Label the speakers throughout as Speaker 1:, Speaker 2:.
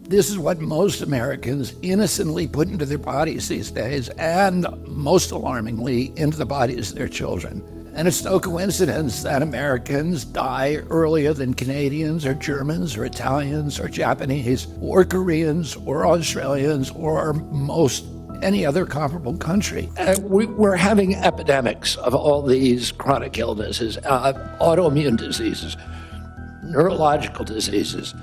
Speaker 1: This is what most Americans innocently put into their bodies these days, and most alarmingly, into the bodies of their children. And it's no coincidence that Americans die earlier than Canadians or Germans or Italians or Japanese or Koreans or Australians or most any other comparable country. We're having epidemics of all these chronic illnesses, autoimmune diseases, neurological diseases,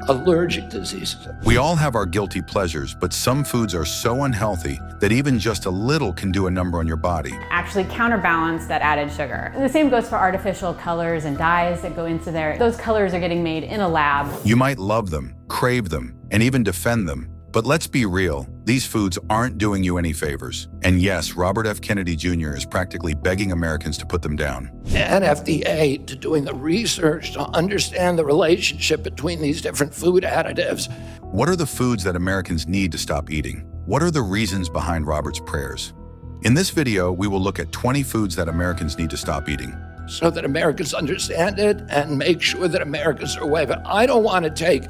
Speaker 1: allergic diseases.
Speaker 2: We all have our guilty pleasures, but some foods are so unhealthy that even just a little can do a number on your body.
Speaker 3: Actually counterbalance that added sugar. And the same goes for artificial colors and dyes that go into there. Those colors are getting made in a lab.
Speaker 2: You might love them, crave them, and even defend them. But let's be real, these foods aren't doing you any favors. And yes, Robert F. Kennedy Jr. is practically begging Americans to put them down.
Speaker 1: And FDA to doing the research to understand the relationship between these different food additives.
Speaker 2: What are the foods that Americans need to stop eating? What are the reasons behind Robert's prayers? In this video, we will look at 20 foods that Americans need to stop eating,
Speaker 1: so that Americans understand it and make sure that Americans are aware of it. I don't want to take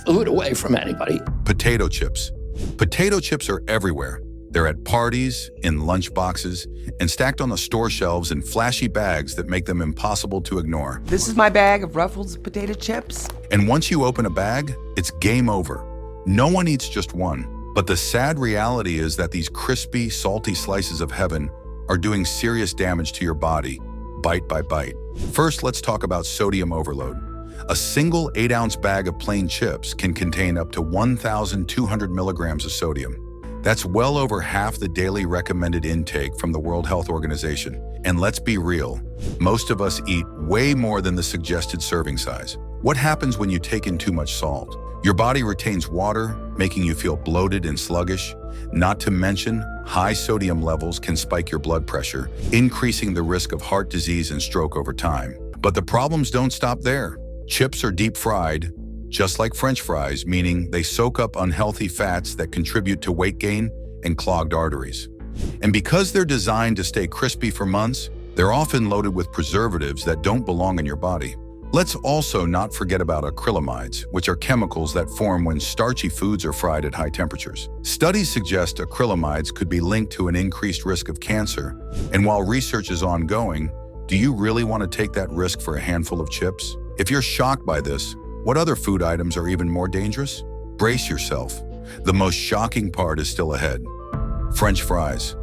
Speaker 1: food away from anybody.
Speaker 2: Potato chips. Potato chips are everywhere. They're at parties, in lunch boxes, and stacked on the store shelves in flashy bags that make them impossible to ignore.
Speaker 4: This is my bag of Ruffles potato chips.
Speaker 2: And once you open a bag, it's game over. No one eats just one. But the sad reality is that these crispy, salty slices of heaven are doing serious damage to your body, bite by bite. First, let's talk about sodium overload. A single 8-ounce bag of plain chips can contain up to 1,200 milligrams of sodium. That's well over half the daily recommended intake from the World Health Organization. And let's be real, most of us eat way more than the suggested serving size. What happens when you take in too much salt? Your body retains water, making you feel bloated and sluggish. Not to mention, high sodium levels can spike your blood pressure, increasing the risk of heart disease and stroke over time. But the problems don't stop there. Chips are deep fried, just like French fries, meaning they soak up unhealthy fats that contribute to weight gain and clogged arteries. And because they're designed to stay crispy for months, they're often loaded with preservatives that don't belong in your body. Let's also not forget about acrylamides, which are chemicals that form when starchy foods are fried at high temperatures. Studies suggest acrylamides could be linked to an increased risk of cancer. And while research is ongoing, do you really want to take that risk for a handful of chips? If you're shocked by this, what other food items are even more dangerous? Brace yourself. The most shocking part is still ahead. French fries.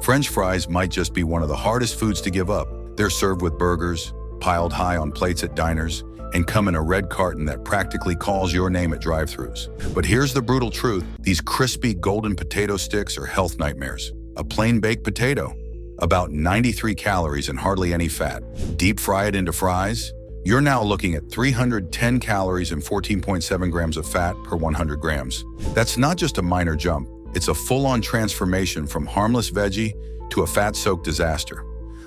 Speaker 2: French fries might just be one of the hardest foods to give up. They're served with burgers, piled high on plates at diners, and come in a red carton that practically calls your name at drive-thrus. But here's the brutal truth. These crispy golden potato sticks are health nightmares. A plain baked potato, about 93 calories and hardly any fat. Deep fry it into fries, you're now looking at 310 calories and 14.7 grams of fat per 100 grams. That's not just a minor jump, it's a full-on transformation from harmless veggie to a fat-soaked disaster.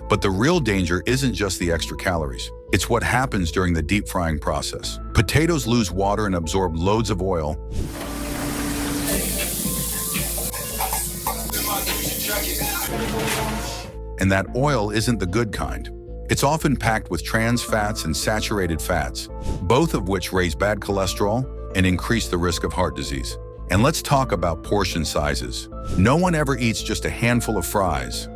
Speaker 2: But the real danger isn't just the extra calories. It's what happens during the deep frying process. Potatoes lose water and absorb loads of oil. And that oil isn't the good kind. It's often packed with trans fats and saturated fats, both of which raise bad cholesterol and increase the risk of heart disease. And let's talk about portion sizes. No one ever eats just a handful of fries.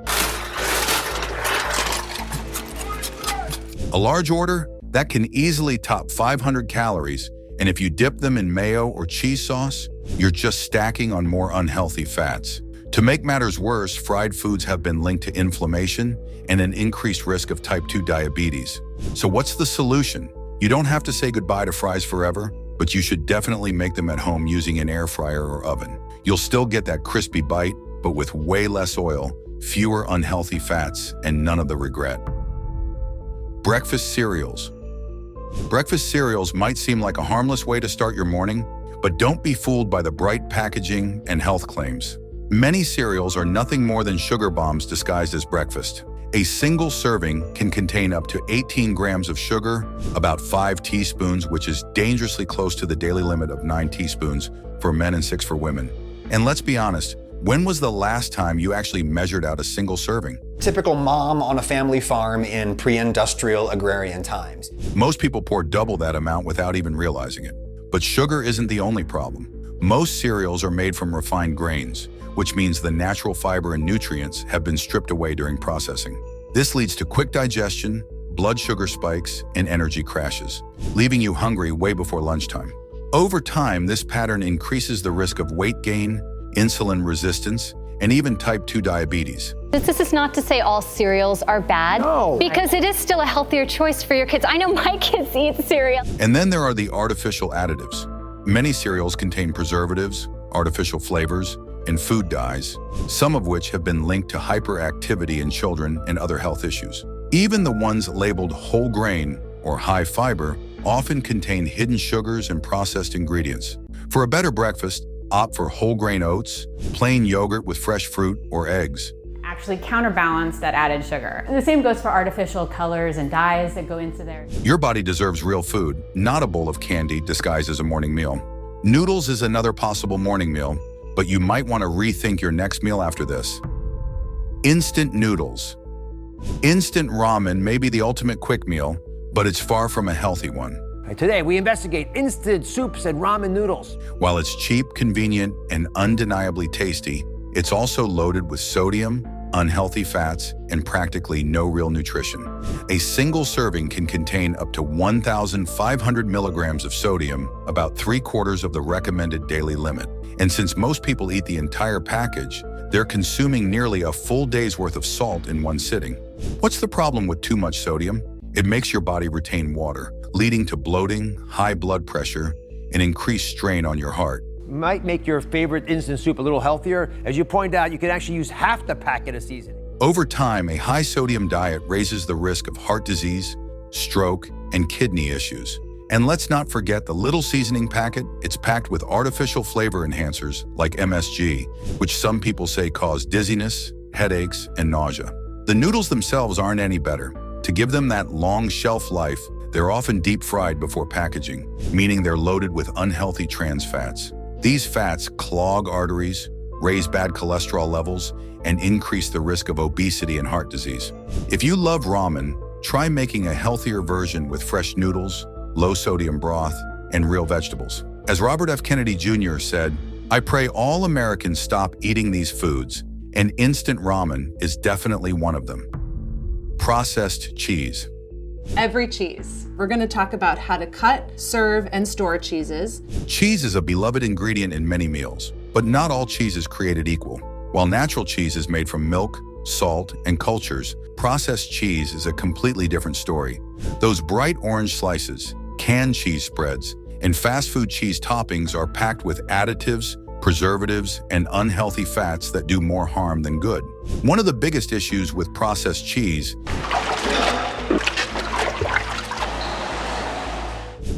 Speaker 2: A large order, that can easily top 500 calories, and if you dip them in mayo or cheese sauce, you're just stacking on more unhealthy fats. To make matters worse, fried foods have been linked to inflammation and an increased risk of type 2 diabetes. So what's the solution? You don't have to say goodbye to fries forever, but you should definitely make them at home using an air fryer or oven. You'll still get that crispy bite, but with way less oil, fewer unhealthy fats, and none of the regret. Breakfast cereals. Breakfast cereals might seem like a harmless way to start your morning, but don't be fooled by the bright packaging and health claims. Many cereals are nothing more than sugar bombs disguised as breakfast. A single serving can contain up to 18 grams of sugar, about 5 teaspoons, which is dangerously close to the daily limit of 9 teaspoons for men and 6 for women. And let's be honest, when was the last time you actually measured out a single serving?
Speaker 5: Typical mom on a family farm in pre-industrial agrarian times.
Speaker 2: Most people pour double that amount without even realizing it. But sugar isn't the only problem. Most cereals are made from refined grains, which means the natural fiber and nutrients have been stripped away during processing. This leads to quick digestion, blood sugar spikes, and energy crashes, leaving you hungry way before lunchtime. Over time, this pattern increases the risk of weight gain, insulin resistance, and even type 2 diabetes.
Speaker 6: This is not to say all cereals are bad, because it is still a healthier choice for your kids. I know my kids eat cereal.
Speaker 2: And then there are the artificial additives. Many cereals contain preservatives, artificial flavors, and food dyes, some of which have been linked to hyperactivity in children and other health issues. Even the ones labeled whole grain or high fiber often contain hidden sugars and processed ingredients. For a better breakfast, opt for whole grain oats, plain yogurt with fresh fruit, or eggs.
Speaker 3: Actually counterbalance that added sugar. And the same goes for artificial colors and dyes that go into there.
Speaker 2: Your body deserves real food, not a bowl of candy disguised as a morning meal. Noodles is another possible morning meal, but you might want to rethink your next meal after this. Instant noodles. Instant ramen may be the ultimate quick meal, but it's far from a healthy one.
Speaker 7: Today, we investigate instant soups and ramen noodles.
Speaker 2: While it's cheap, convenient, and undeniably tasty, it's also loaded with sodium, unhealthy fats, and practically no real nutrition. A single serving can contain up to 1,500 milligrams of sodium, about 3/4 of the recommended daily limit. And since most people eat the entire package, they're consuming nearly a full day's worth of salt in one sitting. What's the problem with too much sodium? It makes your body retain water, leading to bloating, high blood pressure, and increased strain on your heart.
Speaker 7: Might make your favorite instant soup a little healthier. As you point out, you can actually use half the packet of seasoning.
Speaker 2: Over time, a high-sodium diet raises the risk of heart disease, stroke, and kidney issues. And let's not forget the little seasoning packet. It's packed with artificial flavor enhancers like MSG, which some people say cause dizziness, headaches, and nausea. The noodles themselves aren't any better. To give them that long shelf life, they're often deep-fried before packaging, meaning they're loaded with unhealthy trans fats. These fats clog arteries, raise bad cholesterol levels, and increase the risk of obesity and heart disease. If you love ramen, try making a healthier version with fresh noodles, low-sodium broth, and real vegetables. As Robert F. Kennedy Jr. said, "I pray all Americans stop eating these foods, and instant ramen is definitely one of them." Processed cheese.
Speaker 8: Every cheese. We're going to talk about how to cut, serve, and store cheeses.
Speaker 2: Cheese is a beloved ingredient in many meals, but not all cheese is created equal. While natural cheese is made from milk, salt, and cultures, processed cheese is a completely different story. Those bright orange slices, canned cheese spreads, and fast food cheese toppings are packed with additives, preservatives, and unhealthy fats that do more harm than good. One of the biggest issues with processed cheese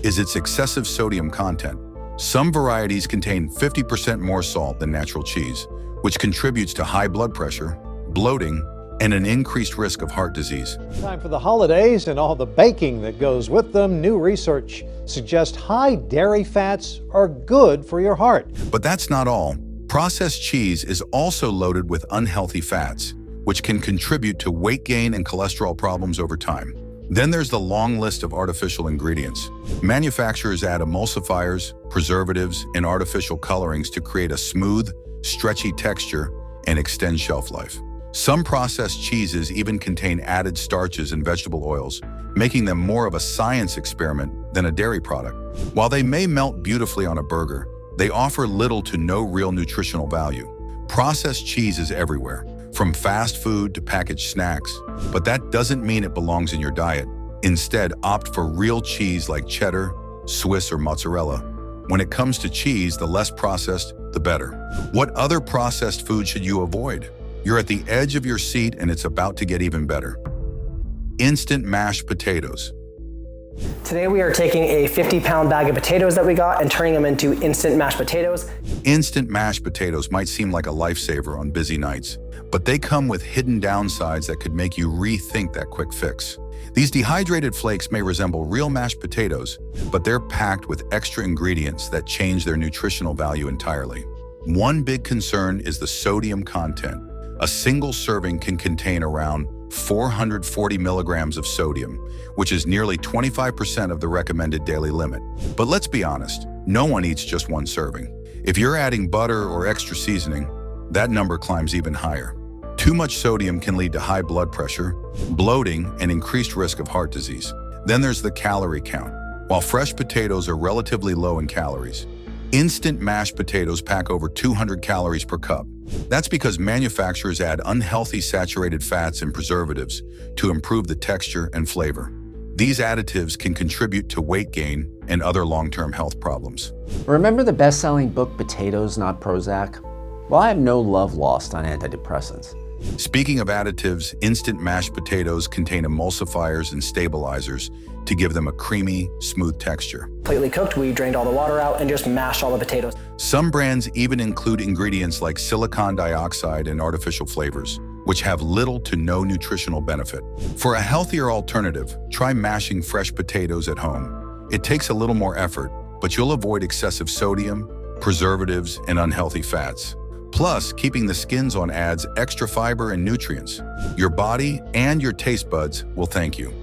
Speaker 2: is its excessive sodium content. Some varieties contain 50% more salt than natural cheese, which contributes to high blood pressure, bloating, and an increased risk of heart disease.
Speaker 9: Time for the holidays and all the baking that goes with them. New research suggests high dairy fats are good for your heart.
Speaker 2: But that's not all. Processed cheese is also loaded with unhealthy fats, which can contribute to weight gain and cholesterol problems over time. Then there's the long list of artificial ingredients. Manufacturers add emulsifiers, preservatives, and artificial colorings to create a smooth, stretchy texture and extend shelf life. Some processed cheeses even contain added starches and vegetable oils, making them more of a science experiment than a dairy product. While they may melt beautifully on a burger, they offer little to no real nutritional value. Processed cheese is everywhere, from fast food to packaged snacks, but that doesn't mean it belongs in your diet. Instead, opt for real cheese like cheddar, Swiss, or mozzarella. When it comes to cheese, the less processed, the better. What other processed food should you avoid? You're at the edge of your seat and it's about to get even better. Instant mashed potatoes.
Speaker 10: Today we are taking a 50-pound bag of potatoes that we got and turning them into instant mashed potatoes.
Speaker 2: Instant mashed potatoes might seem like a lifesaver on busy nights, but they come with hidden downsides that could make you rethink that quick fix. These dehydrated flakes may resemble real mashed potatoes, but they're packed with extra ingredients that change their nutritional value entirely. One big concern is the sodium content. A single serving can contain around 440 milligrams of sodium, which is nearly 25% of the recommended daily limit. But let's be honest, No one eats just one serving. If you're adding butter or extra seasoning, that number climbs even higher. Too much sodium can lead to high blood pressure, bloating, and increased risk of heart disease. Then there's the calorie count. While fresh potatoes are relatively low in calories, instant mashed potatoes pack over 200 calories per cup. That's because manufacturers add unhealthy saturated fats and preservatives to improve the texture and flavor. These additives can contribute to weight gain and other long-term health problems.
Speaker 11: Remember the best-selling book, Potatoes, Not Prozac? Well, I have no love lost on antidepressants.
Speaker 2: Speaking of additives, instant mashed potatoes contain emulsifiers and stabilizers to give them a creamy, smooth texture.
Speaker 10: Completely cooked, we drained all the water out and just mashed all the potatoes.
Speaker 2: Some brands even include ingredients like silicon dioxide and artificial flavors, which have little to no nutritional benefit. For a healthier alternative, try mashing fresh potatoes at home. It takes a little more effort, but you'll avoid excessive sodium, preservatives, and unhealthy fats. Plus, keeping the skins on adds extra fiber and nutrients. Your body and your taste buds will thank you.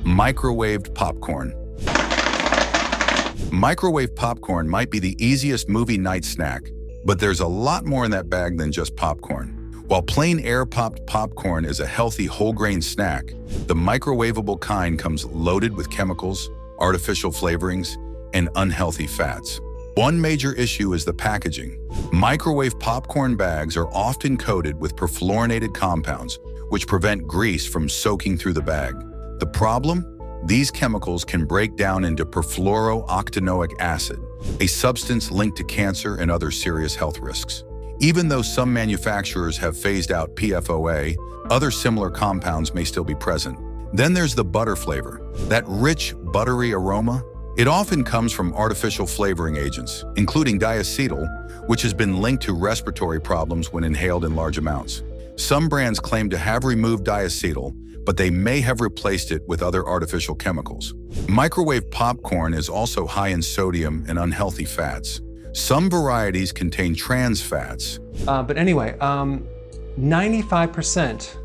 Speaker 2: Microwaved popcorn. Microwave popcorn might be the easiest movie night snack, but there's a lot more in that bag than just popcorn. While plain air-popped popcorn is a healthy whole-grain snack, the microwavable kind comes loaded with chemicals, artificial flavorings, and unhealthy fats. One major issue is the packaging. Microwave popcorn bags are often coated with perfluorinated compounds, which prevent grease from soaking through the bag. The problem? These chemicals can break down into perfluorooctanoic acid, a substance linked to cancer and other serious health risks. Even though some manufacturers have phased out PFOA, other similar compounds may still be present. Then there's the butter flavor, that rich, buttery aroma. It often comes from artificial flavoring agents, including diacetyl, which has been linked to respiratory problems when inhaled in large amounts. Some brands claim to have removed diacetyl, but they may have replaced it with other artificial chemicals. Microwave popcorn is also high in sodium and unhealthy fats. Some varieties contain trans fats.
Speaker 12: But anyway, 95%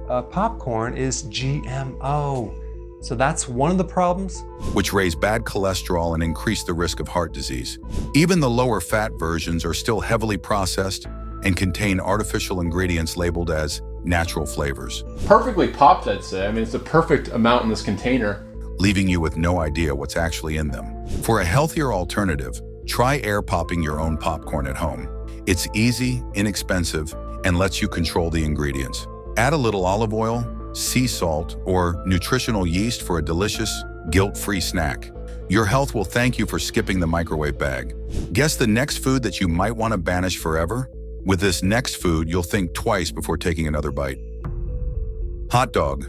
Speaker 12: of popcorn is GMO. So that's one of the problems.
Speaker 2: Which raise bad cholesterol and increase the risk of heart disease. Even the lower fat versions are still heavily processed and contain artificial ingredients labeled as natural flavors.
Speaker 13: Perfectly popped, I'd say. I mean, it's the perfect amount in this container.
Speaker 2: Leaving you with no idea what's actually in them. For a healthier alternative, try air popping your own popcorn at home. It's easy, inexpensive, and lets you control the ingredients. Add a little olive oil, sea salt, or nutritional yeast for a delicious, guilt-free snack. Your health will thank you for skipping the microwave bag. Guess the next food that you might want to banish forever? With this next food, you'll think twice before taking another bite. Hot dog.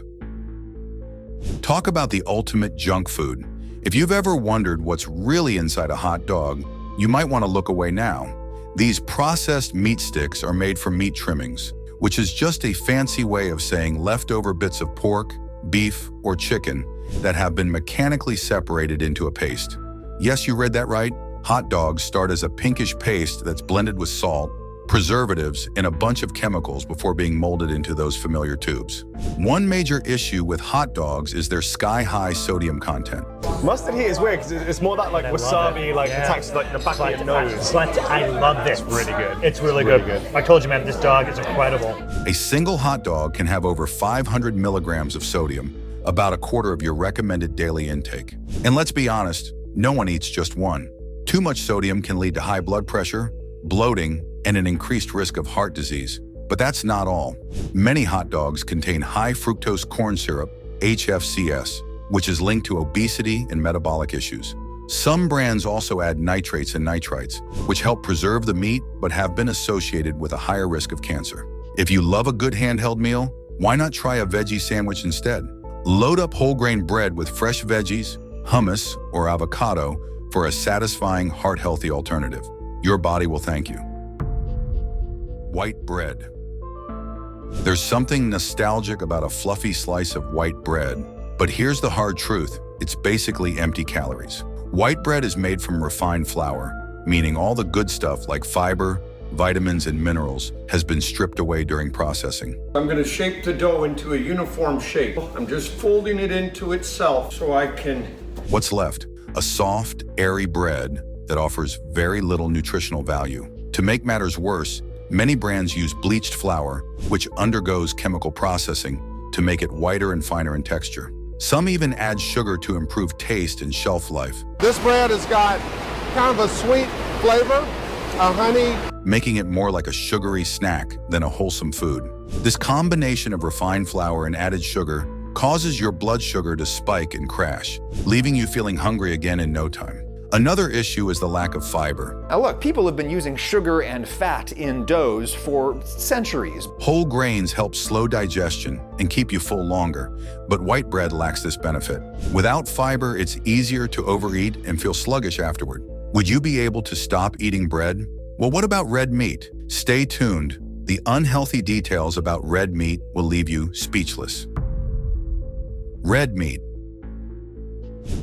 Speaker 2: Talk about the ultimate junk food. If you've ever wondered what's really inside a hot dog, you might want to look away now. These processed meat sticks are made from meat trimmings, which is just a fancy way of saying leftover bits of pork, beef, or chicken that have been mechanically separated into a paste. Yes, you read that right. Hot dogs start as a pinkish paste that's blended with salt, preservatives, and a bunch of chemicals before being molded into those familiar tubes. One major issue with hot dogs is their sky-high sodium content.
Speaker 14: Mustard heat is weird because it's more that like wasabi, like attached like the back of your nose.
Speaker 15: But I love this.
Speaker 14: It's really good.
Speaker 15: It's really good. I told you, man, this dog is incredible.
Speaker 2: A single hot dog can have over 500 milligrams of sodium, about a quarter of your recommended daily intake. And let's be honest, no one eats just one. Too much sodium can lead to high blood pressure, bloating, and an increased risk of heart disease. But that's not all. Many hot dogs contain high fructose corn syrup, HFCS, which is linked to obesity and metabolic issues. Some brands also add nitrates and nitrites, which help preserve the meat but have been associated with a higher risk of cancer. If you love a good handheld meal, why not try a veggie sandwich instead? Load up whole grain bread with fresh veggies, hummus, or avocado for a satisfying, heart-healthy alternative. Your body will thank you. White bread. There's something nostalgic about a fluffy slice of white bread, but here's the hard truth. It's basically empty calories. White bread is made from refined flour, meaning all the good stuff like fiber, vitamins, and minerals has been stripped away during processing.
Speaker 16: I'm going to shape the dough into a uniform shape. I'm just folding it into itself so I can...
Speaker 2: What's left? A soft, airy bread that offers very little nutritional value. To make matters worse, many brands use bleached flour, which undergoes chemical processing to make it whiter and finer in texture. Some even add sugar to improve taste and shelf life.
Speaker 16: This bread has got kind of a sweet flavor, a honey.
Speaker 2: Making it more like a sugary snack than a wholesome food. This combination of refined flour and added sugar causes your blood sugar to spike and crash, leaving you feeling hungry again in no time. Another issue is the lack of fiber.
Speaker 5: Now look, people have been using sugar and fat in doughs for centuries.
Speaker 2: Whole grains help slow digestion and keep you full longer, but white bread lacks this benefit. Without fiber, it's easier to overeat and feel sluggish afterward. Would you be able to stop eating bread? Well, what about red meat? Stay tuned. The unhealthy details about red meat will leave you speechless. Red meat.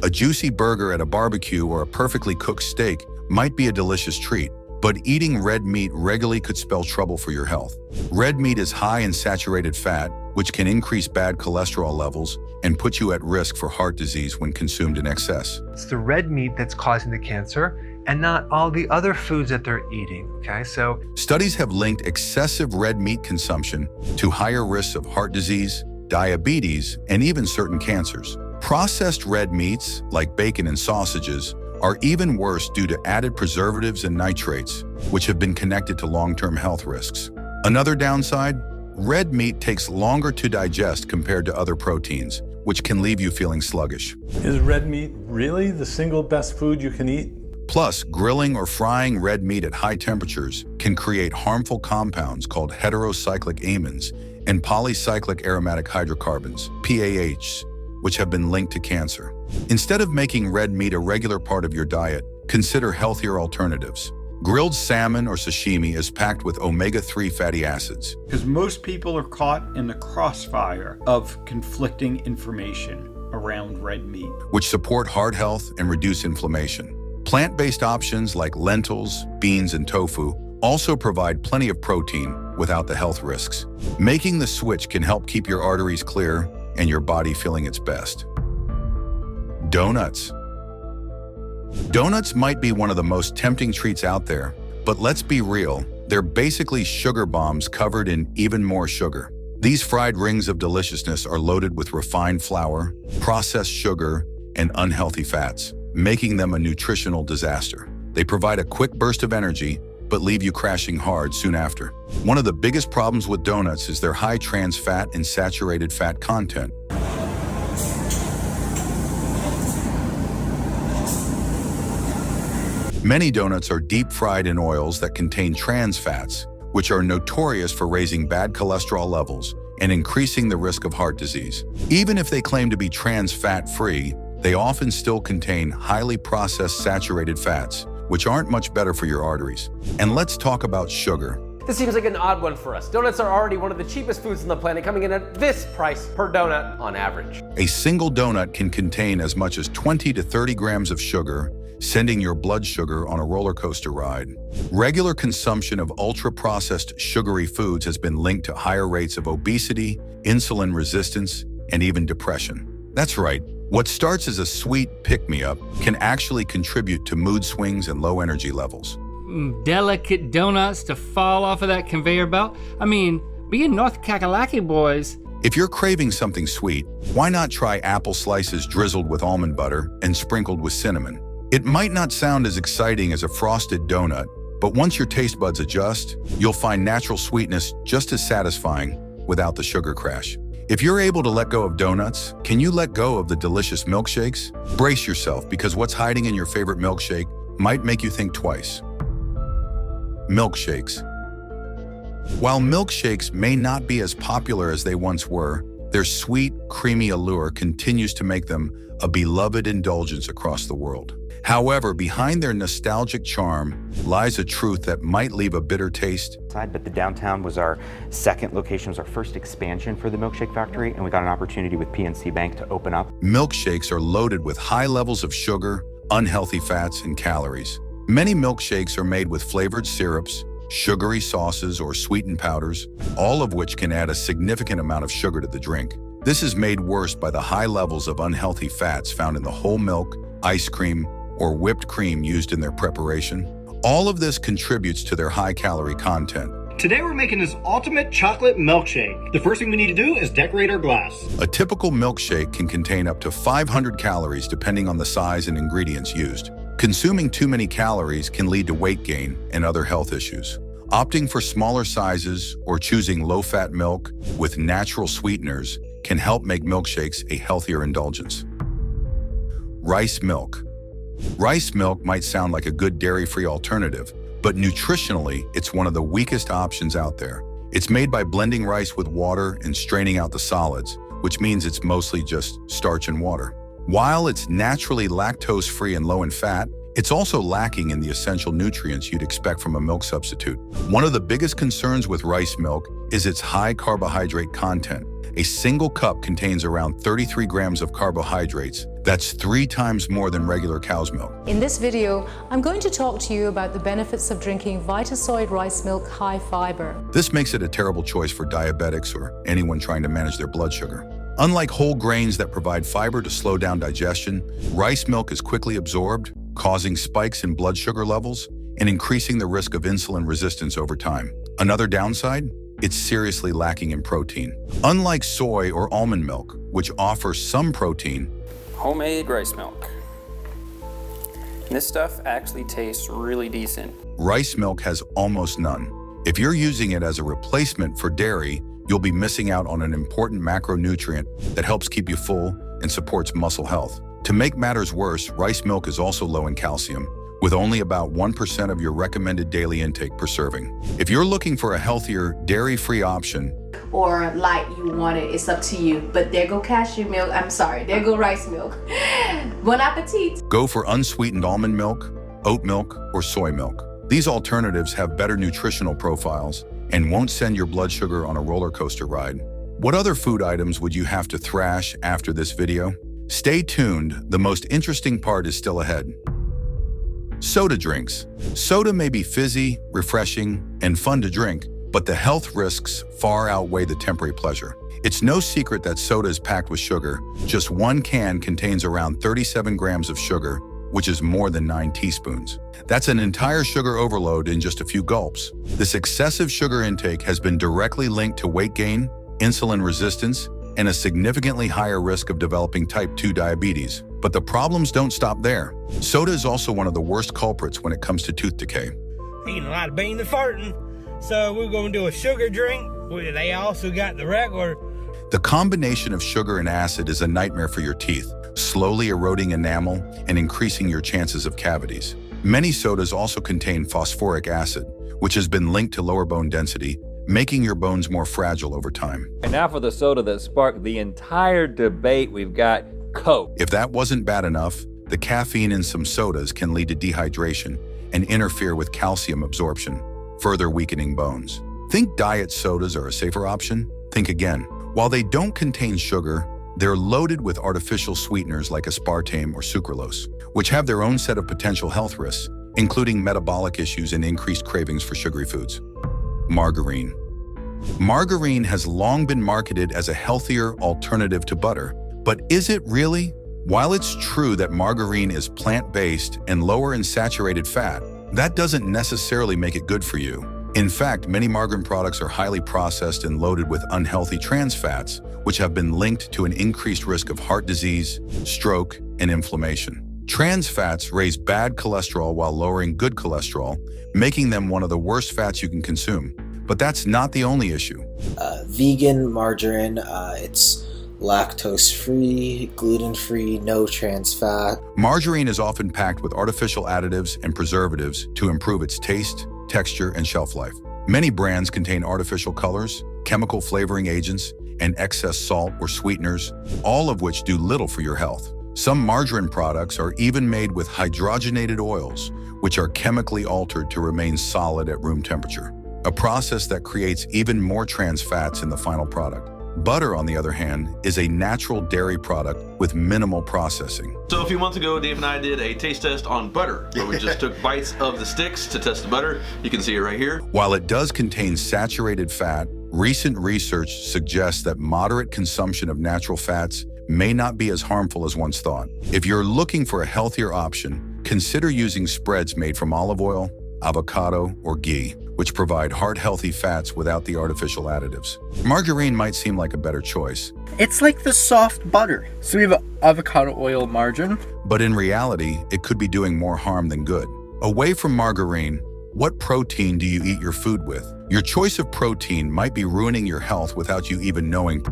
Speaker 2: A juicy burger at a barbecue or a perfectly cooked steak might be a delicious treat, but eating red meat regularly could spell trouble for your health. Red meat is high in saturated fat, which can increase bad cholesterol levels and put you at risk for heart disease when consumed in excess.
Speaker 12: It's the red meat that's causing the cancer and not all the other foods that they're eating, okay? So
Speaker 2: studies have linked excessive red meat consumption to higher risks of heart disease, diabetes, and even certain cancers. Processed red meats, like bacon and sausages, are even worse due to added preservatives and nitrates, which have been connected to long-term health risks. Another downside, red meat takes longer to digest compared to other proteins, which can leave you feeling sluggish.
Speaker 17: Is red meat really the single best food you can eat?
Speaker 2: Plus, grilling or frying red meat at high temperatures can create harmful compounds called heterocyclic amines and polycyclic aromatic hydrocarbons, PAHs, which have been linked to cancer. Instead of making red meat a regular part of your diet, consider healthier alternatives. Grilled salmon or sashimi is packed with omega-3 fatty acids.
Speaker 18: Because most people are caught in the crossfire of conflicting information around red meat,
Speaker 2: which support heart health and reduce inflammation. Plant-based options like lentils, beans, and tofu also provide plenty of protein without the health risks. Making the switch can help keep your arteries clear and your body feeling its best. Donuts. Donuts might be one of the most tempting treats out there, but let's be real, they're basically sugar bombs covered in even more sugar. These fried rings of deliciousness are loaded with refined flour, processed sugar, and unhealthy fats, making them a nutritional disaster. They provide a quick burst of energy, but leave you crashing hard soon after. One of the biggest problems with donuts is their high trans fat and saturated fat content. Many donuts are deep fried in oils that contain trans fats, which are notorious for raising bad cholesterol levels and increasing the risk of heart disease. Even if they claim to be trans fat-free, they often still contain highly processed saturated fats, which aren't much better for your arteries. And let's talk about sugar.
Speaker 19: This seems like an odd one for us. Donuts are already one of the cheapest foods on the planet, coming in at this price per donut on average.
Speaker 2: A single donut can contain as much as 20 to 30 grams of sugar, sending your blood sugar on a roller coaster ride. Regular consumption of ultra-processed sugary foods has been linked to higher rates of obesity, insulin resistance, and even depression. That's right. What starts as a sweet pick-me-up can actually contribute to mood swings and low energy levels.
Speaker 20: Delicate donuts to fall off of that conveyor belt. I mean, being North Kakalaki boys.
Speaker 2: If you're craving something sweet, why not try apple slices drizzled with almond butter and sprinkled with cinnamon? It might not sound as exciting as a frosted donut, but once your taste buds adjust, you'll find natural sweetness just as satisfying without the sugar crash. If you're able to let go of donuts, can you let go of the delicious milkshakes? Brace yourself, because what's hiding in your favorite milkshake might make you think twice. Milkshakes. While milkshakes may not be as popular as they once were, their sweet, creamy allure continues to make them a beloved indulgence across the world. However, behind their nostalgic charm lies a truth that might leave a bitter taste.
Speaker 21: But the downtown was our second location, was our first expansion for the milkshake factory, and we got an opportunity with PNC Bank to open up.
Speaker 2: Milkshakes are loaded with high levels of sugar, unhealthy fats, and calories. Many milkshakes are made with flavored syrups, sugary sauces, or sweetened powders, all of which can add a significant amount of sugar to the drink. This is made worse by the high levels of unhealthy fats found in the whole milk, ice cream, or whipped cream used in their preparation. All of this contributes to their high-calorie content.
Speaker 15: Today we're making this ultimate chocolate milkshake. The first thing we need to do is decorate our glass.
Speaker 2: A typical milkshake can contain up to 500 calories depending on the size and ingredients used. Consuming too many calories can lead to weight gain and other health issues. Opting for smaller sizes or choosing low-fat milk with natural sweeteners can help make milkshakes a healthier indulgence. Rice milk. Rice milk might sound like a good dairy-free alternative, but nutritionally, it's one of the weakest options out there. It's made by blending rice with water and straining out the solids, which means it's mostly just starch and water. While it's naturally lactose-free and low in fat, it's also lacking in the essential nutrients you'd expect from a milk substitute. One of the biggest concerns with rice milk is its high carbohydrate content. A single cup contains around 33 grams of carbohydrates. That's 3 times more than regular cow's milk.
Speaker 1: In this video, I'm going to talk to you about the benefits of drinking Vitasoy rice milk high fiber.
Speaker 2: This makes it a terrible choice for diabetics or anyone trying to manage their blood sugar. Unlike whole grains that provide fiber to slow down digestion, rice milk is quickly absorbed, causing spikes in blood sugar levels and increasing the risk of insulin resistance over time. Another downside? It's seriously lacking in protein. Unlike soy or almond milk, which offers some protein,
Speaker 22: homemade rice milk. And this stuff actually tastes really decent.
Speaker 2: Rice milk has almost none. If you're using it as a replacement for dairy, you'll be missing out on an important macronutrient that helps keep you full and supports muscle health. To make matters worse, rice milk is also low in calcium, with only about 1% of your recommended daily intake per serving. If you're looking for a healthier, dairy-free option,
Speaker 23: or light you want it, it's up to you. But there go cashew milk, there go rice milk. Bon appetit.
Speaker 2: Go for unsweetened almond milk, oat milk, or soy milk. These alternatives have better nutritional profiles and won't send your blood sugar on a roller coaster ride. What other food items would you have to thrash after this video? Stay tuned, the most interesting part is still ahead. Soda drinks. Soda may be fizzy, refreshing, and fun to drink, but the health risks far outweigh the temporary pleasure. It's no secret that soda is packed with sugar. Just one can contains around 37 grams of sugar, which is more than 9 teaspoons. That's an entire sugar overload in just a few gulps. This excessive sugar intake has been directly linked to weight gain, insulin resistance, and a significantly higher risk of developing type 2 diabetes. But the problems don't stop there. Soda is also one of the worst culprits when it comes to tooth decay.
Speaker 24: Eating a lot of beans and farting, so we're going to do a sugar drink. They also got the regular.
Speaker 2: The combination of sugar and acid is a nightmare for your teeth, slowly eroding enamel and increasing your chances of cavities. Many sodas also contain phosphoric acid, which has been linked to lower bone density, making your bones more fragile over time.
Speaker 25: And now for the soda that sparked the entire debate, we've got Coke.
Speaker 2: If that wasn't bad enough, the caffeine in some sodas can lead to dehydration and interfere with calcium absorption, further weakening bones. Think diet sodas are a safer option? Think again. While they don't contain sugar, they're loaded with artificial sweeteners like aspartame or sucralose, which have their own set of potential health risks, including metabolic issues and increased cravings for sugary foods. Margarine. Margarine has long been marketed as a healthier alternative to butter, but is it really? While it's true that margarine is plant-based and lower in saturated fat, that doesn't necessarily make it good for you. In fact, many margarine products are highly processed and loaded with unhealthy trans fats, which have been linked to an increased risk of heart disease, stroke, and inflammation. Trans fats raise bad cholesterol while lowering good cholesterol, making them one of the worst fats you can consume. But that's not the only issue.
Speaker 26: Vegan margarine, it's lactose-free, gluten-free, no trans fat.
Speaker 2: Margarine is often packed with artificial additives and preservatives to improve its taste, texture, and shelf life. Many brands contain artificial colors, chemical flavoring agents, and excess salt or sweeteners, all of which do little for your health. Some margarine products are even made with hydrogenated oils, which are chemically altered to remain solid at room temperature, a process that creates even more trans fats in the final product. Butter, on the other hand, is a natural dairy product with minimal processing.
Speaker 27: So a few months ago, Dave and I did a taste test on butter, where we just took bites of the sticks to test the butter. You can see it right here.
Speaker 2: While it does contain saturated fat, recent research suggests that moderate consumption of natural fats may not be as harmful as once thought. If you're looking for a healthier option, consider using spreads made from olive oil, avocado, or ghee, which provide heart-healthy fats without the artificial additives. Margarine might seem like a better choice.
Speaker 3: It's like the soft butter. So we have avocado oil margarine.
Speaker 2: But in reality, it could be doing more harm than good. Away from margarine, what protein do you eat your food with? Your choice of protein might be ruining your health without you even knowing.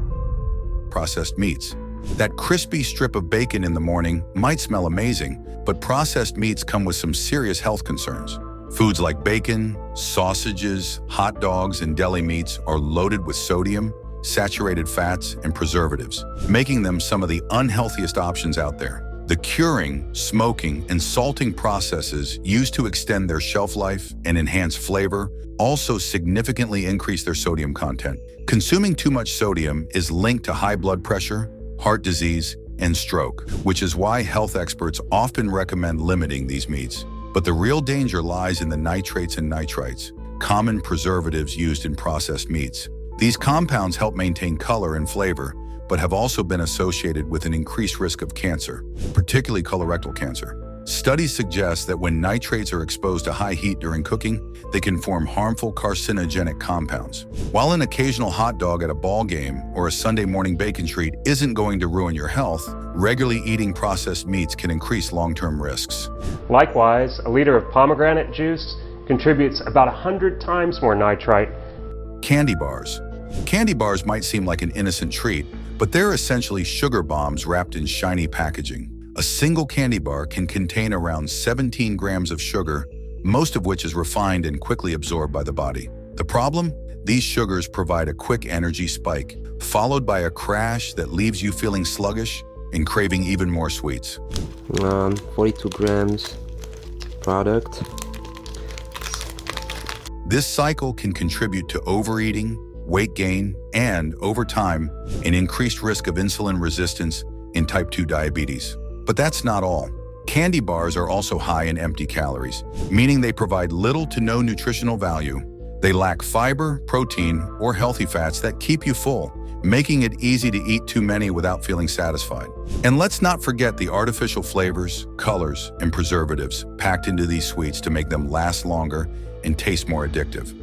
Speaker 2: Processed meats. That crispy strip of bacon in the morning might smell amazing, but processed meats come with some serious health concerns. Foods like bacon, sausages, hot dogs, and deli meats are loaded with sodium, saturated fats, and preservatives, making them some of the unhealthiest options out there. The curing, smoking, and salting processes used to extend their shelf life and enhance flavor also significantly increase their sodium content. Consuming too much sodium is linked to high blood pressure, heart disease, and stroke, which is why health experts often recommend limiting these meats. But the real danger lies in the nitrates and nitrites, common preservatives used in processed meats. These compounds help maintain color and flavor, but have also been associated with an increased risk of cancer, particularly colorectal cancer. Studies suggest that when nitrates are exposed to high heat during cooking, they can form harmful carcinogenic compounds. While an occasional hot dog at a ball game or a Sunday morning bacon treat isn't going to ruin your health, regularly eating processed meats can increase long-term risks.
Speaker 4: Likewise, a liter of pomegranate juice contributes about 100 times more nitrite.
Speaker 2: Candy bars. Candy bars might seem like an innocent treat, but they're essentially sugar bombs wrapped in shiny packaging. A single candy bar can contain around 17 grams of sugar, most of which is refined and quickly absorbed by the body. The problem? These sugars provide a quick energy spike, followed by a crash that leaves you feeling sluggish and craving even more sweets.
Speaker 6: 42 grams product.
Speaker 2: This cycle can contribute to overeating, weight gain, and, over time, an increased risk of insulin resistance in type 2 diabetes. But that's not all. Candy bars are also high in empty calories, meaning they provide little to no nutritional value. They lack fiber, protein, or healthy fats that keep you full, making it easy to eat too many without feeling satisfied. And let's not forget the artificial flavors, colors, and preservatives packed into these sweets to make them last longer and taste more addictive.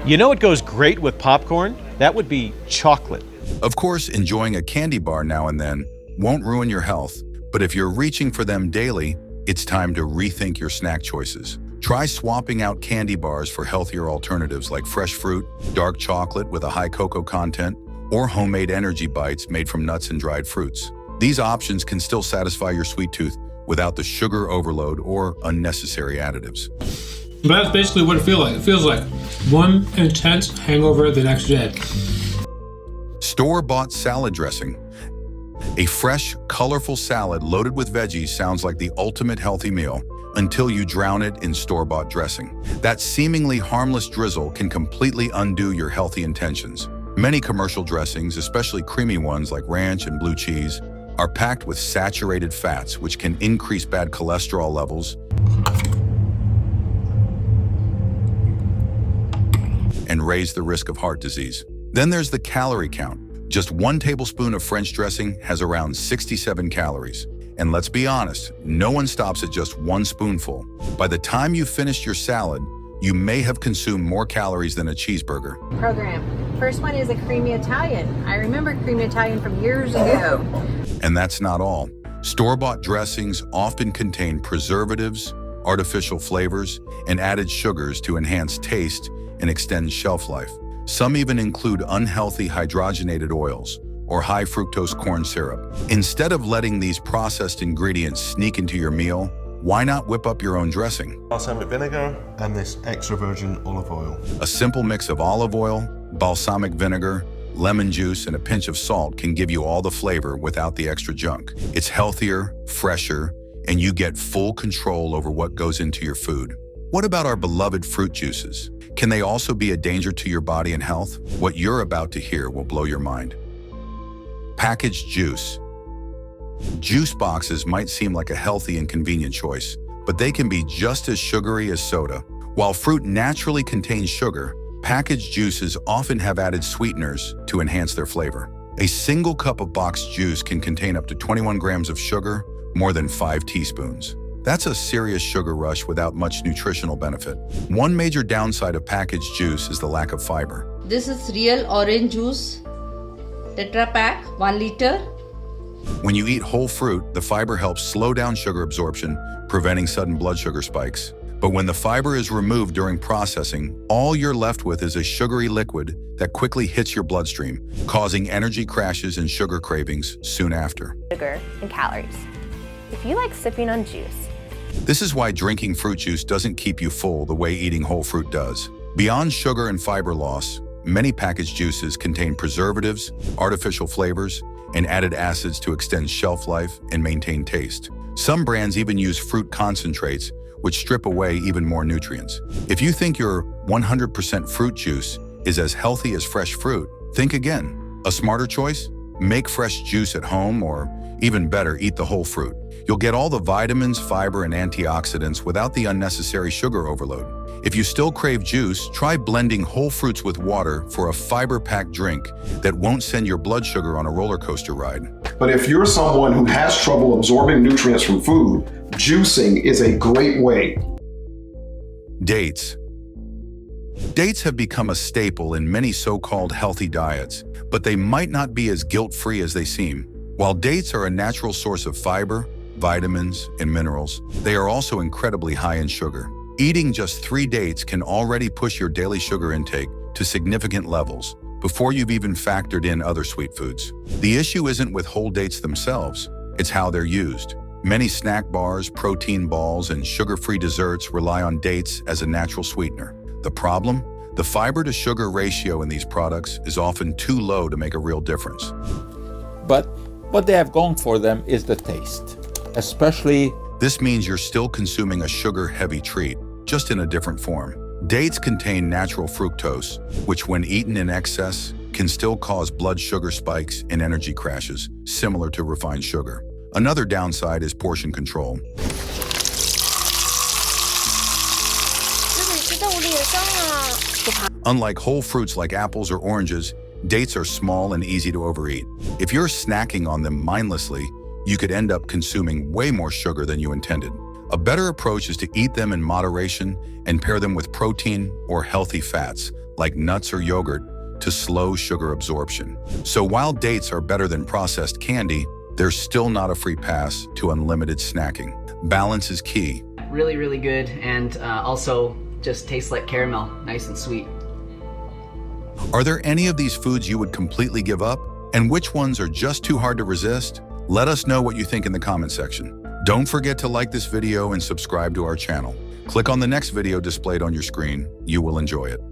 Speaker 7: You know what goes great with popcorn? That would be chocolate.
Speaker 2: Of course, enjoying a candy bar now and then won't ruin your health, but if you're reaching for them daily, it's time to rethink your snack choices. Try swapping out candy bars for healthier alternatives like fresh fruit, dark chocolate with a high cocoa content, or homemade energy bites made from nuts and dried fruits. These options can still satisfy your sweet tooth without the sugar overload or unnecessary additives.
Speaker 8: But that's basically what it feels like. It feels like one intense hangover the next day.
Speaker 2: Store-bought salad dressing. A fresh, colorful salad loaded with veggies sounds like the ultimate healthy meal until you drown it in store-bought dressing. That seemingly harmless drizzle can completely undo your healthy intentions. Many commercial dressings, especially creamy ones like ranch and blue cheese, are packed with saturated fats, which can increase bad cholesterol levels and raise the risk of heart disease. Then there's the calorie count. Just 1 tablespoon of French dressing has around 67 calories. And let's be honest, no one stops at just 1 spoonful. By the time you've finished your salad, you may have consumed more calories than a cheeseburger.
Speaker 9: Program. First one is a creamy Italian. I remember creamy Italian from years ago.
Speaker 2: And that's not all. Store-bought dressings often contain preservatives, artificial flavors, and added sugars to enhance taste and extend shelf life. Some even include unhealthy hydrogenated oils or high fructose corn syrup. Instead of letting these processed ingredients sneak into your meal, why not whip up your own dressing?
Speaker 11: Balsamic vinegar and this extra virgin olive oil.
Speaker 2: A simple mix of olive oil, balsamic vinegar, lemon juice, and a pinch of salt can give you all the flavor without the extra junk. It's healthier, fresher, and you get full control over what goes into your food. What about our beloved fruit juices? Can they also be a danger to your body and health? What you're about to hear will blow your mind. Packaged juice. Juice boxes might seem like a healthy and convenient choice, but they can be just as sugary as soda. While fruit naturally contains sugar, packaged juices often have added sweeteners to enhance their flavor. A single cup of boxed juice can contain up to 21 grams of sugar, more than 5 teaspoons. That's a serious sugar rush without much nutritional benefit. One major downside of packaged juice is the lack of fiber.
Speaker 23: This is real orange juice, Tetra Pak, 1 liter.
Speaker 2: When you eat whole fruit, the fiber helps slow down sugar absorption, preventing sudden blood sugar spikes. But when the fiber is removed during processing, all you're left with is a sugary liquid that quickly hits your bloodstream, causing energy crashes and sugar cravings soon after.
Speaker 5: Sugar and calories. If you like sipping on juice.
Speaker 2: This is why drinking fruit juice doesn't keep you full the way eating whole fruit does. Beyond sugar and fiber loss, many packaged juices contain preservatives, artificial flavors, and added acids to extend shelf life and maintain taste. Some brands even use fruit concentrates, which strip away even more nutrients. If you think your 100% fruit juice is as healthy as fresh fruit, think again. A smarter choice? Make fresh juice at home, or even better, eat the whole fruit. You'll get all the vitamins, fiber, and antioxidants without the unnecessary sugar overload. If you still crave juice, try blending whole fruits with water for a fiber-packed drink that won't send your blood sugar on a roller coaster ride.
Speaker 10: But if you're someone who has trouble absorbing nutrients from food, juicing is a great way.
Speaker 2: Dates. Dates have become a staple in many so-called healthy diets, but they might not be as guilt-free as they seem. While dates are a natural source of fiber, vitamins, and minerals, they are also incredibly high in sugar. Eating just 3 dates can already push your daily sugar intake to significant levels before you've even factored in other sweet foods. The issue isn't with whole dates themselves, it's how they're used. Many snack bars, protein balls, and sugar-free desserts rely on dates as a natural sweetener. The problem? The fiber-to-sugar ratio in these products is often too low to make a real difference.
Speaker 12: But what they have going for them is the taste, especially...
Speaker 2: This means you're still consuming a sugar-heavy treat, just in a different form. Dates contain natural fructose, which when eaten in excess, can still cause blood sugar spikes and energy crashes, similar to refined sugar. Another downside is portion control. Unlike whole fruits like apples or oranges, dates are small and easy to overeat. If you're snacking on them mindlessly, you could end up consuming way more sugar than you intended. A better approach is to eat them in moderation and pair them with protein or healthy fats, like nuts or yogurt, to slow sugar absorption. So while dates are better than processed candy, they're still not a free pass to unlimited snacking. Balance is key.
Speaker 13: Really, really good, and also just tastes like caramel, nice and sweet.
Speaker 2: Are there any of these foods you would completely give up? And which ones are just too hard to resist? Let us know what you think in the comment section. Don't forget to like this video and subscribe to our channel. Click on the next video displayed on your screen. You will enjoy it.